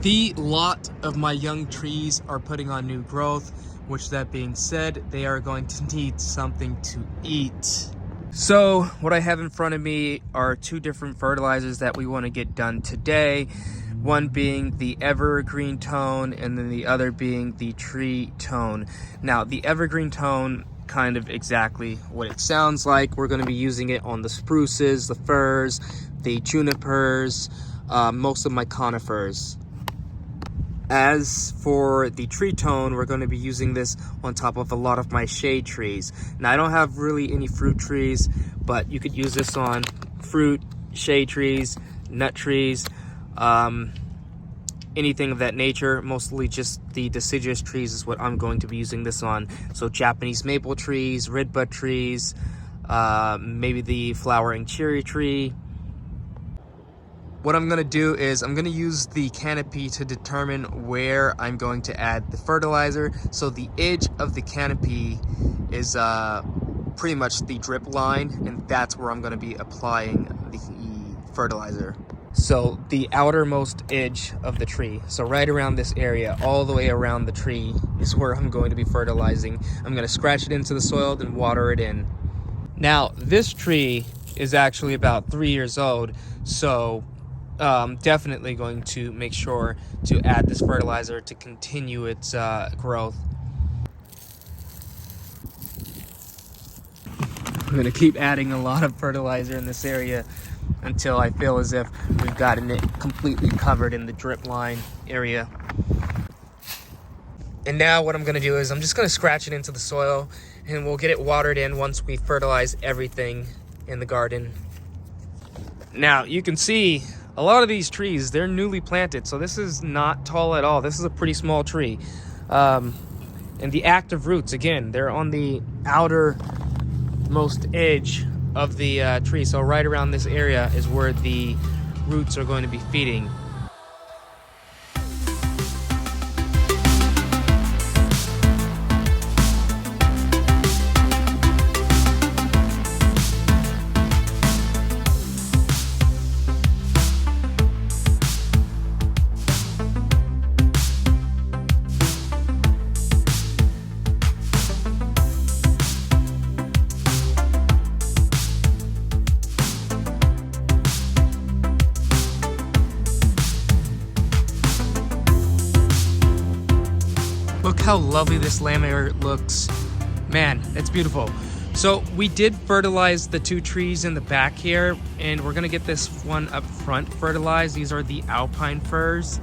The lot of my young trees are putting on new growth, which that being said, they are going to need something to eat. So what I have in front of me are two different fertilizers that we want to get done today. One being the evergreen tone and then the other being the tree tone. Now the evergreen tone, kind of exactly what it sounds like. We're going to be using it on the spruces, the firs, the junipers, most of my conifers. As for the tree tone, we're going to be using this on top of a lot of my shade trees. Now I don't have really any fruit trees, but you could use this on fruit, shade trees, nut trees, anything of that nature. Mostly just the deciduous trees is what I'm going to be using this on. So Japanese maple trees, redbud trees, maybe the flowering cherry tree. What I'm gonna do is I'm gonna use the canopy to determine where I'm going to add the fertilizer. So the edge of the canopy is pretty much the drip line, and that's where I'm gonna be applying the fertilizer. So the outermost edge of the tree, so right around this area, all the way around the tree is where I'm going to be fertilizing. I'm gonna scratch it into the soil, then water it in. Now this tree is actually about 3 years old, so definitely going to make sure to add this fertilizer to continue its growth. I'm going to keep adding a lot of fertilizer in this area until I feel as if we've gotten it completely covered in the drip line area. And now what I'm going to do is I'm just going to scratch it into the soil, and we'll get it watered in once we fertilize everything in the garden. Now you can see a lot of these trees, they're newly planted, so this is not tall at all. This is a pretty small tree. And the active roots, again, they're on the outermost edge of the tree. So right around this area is where the roots are going to be feeding. Look how lovely this lammer looks. Man, it's beautiful. So we did fertilize the two trees in the back here, and we're gonna get this one up front fertilized. These are the alpine firs.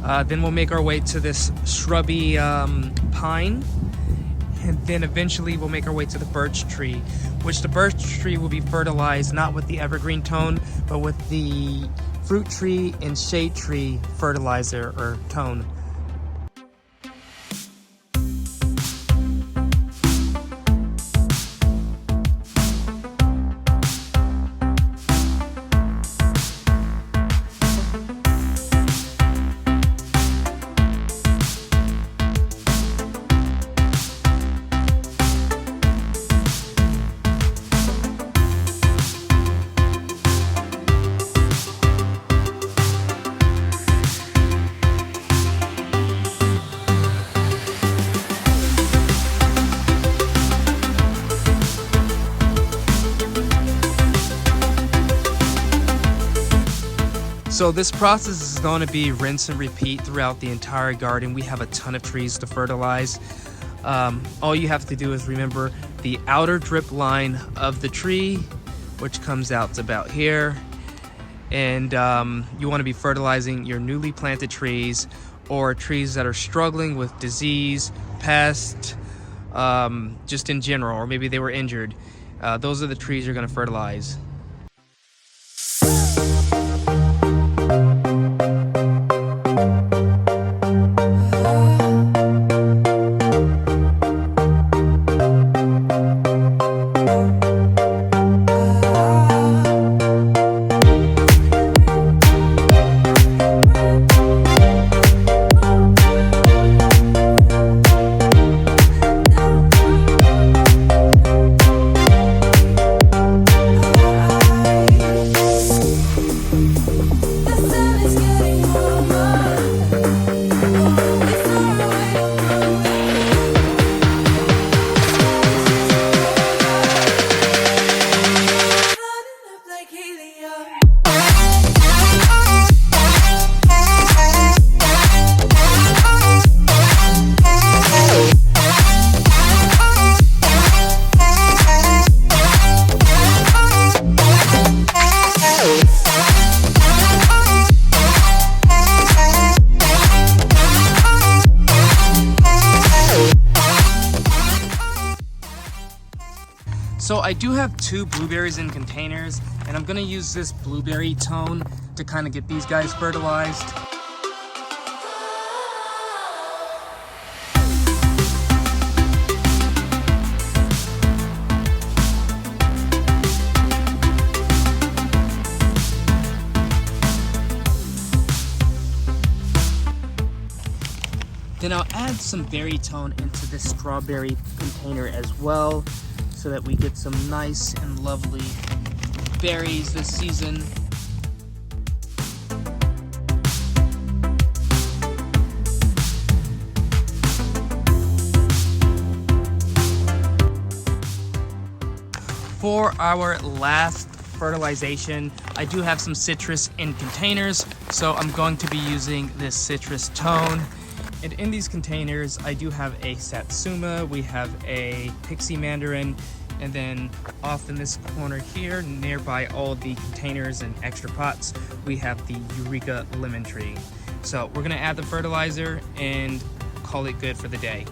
Then we'll make our way to this shrubby pine, and then eventually we'll make our way to the birch tree, which the birch tree will be fertilized not with the evergreen tone, but with the fruit tree and shade tree fertilizer or tone. So this process is going to be rinse and repeat throughout the entire garden. We have a ton of trees to fertilize. All you have to do is remember the outer drip line of the tree, which comes out to about here. And you want to be fertilizing your newly planted trees or trees that are struggling with disease, pest, just in general, or maybe they were injured. Those are the trees you're going to fertilize. So I do have 2 blueberries in containers, and I'm gonna use this blueberry tone to kind of get these guys fertilized. Then I'll add some berry tone into this strawberry container as well, so that we get some nice and lovely berries this season. For our last fertilization, I do have some citrus in containers, so I'm going to be using this citrus tone. And in these containers, I do have a satsuma, we have a pixie mandarin, and then off in this corner here, nearby all the containers and extra pots, we have the Eureka lemon tree. So we're gonna add the fertilizer and call it good for the day.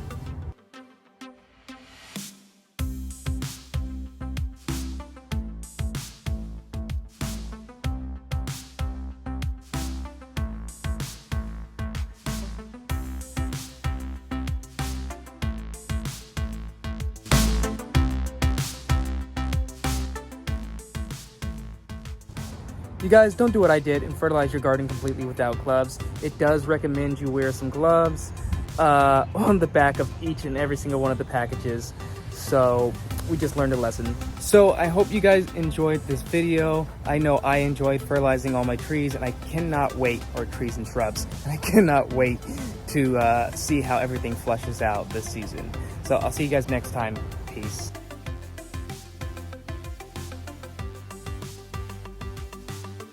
You guys, don't do what I did and fertilize your garden completely without gloves. It does recommend you wear some gloves on the back of each and every single one of the packages. So we just learned a lesson. So I hope you guys enjoyed this video. I know I enjoyed fertilizing all my trees, and I cannot wait, or trees and shrubs, and I cannot wait to see how everything flushes out this season. So I'll see you guys next time. Peace.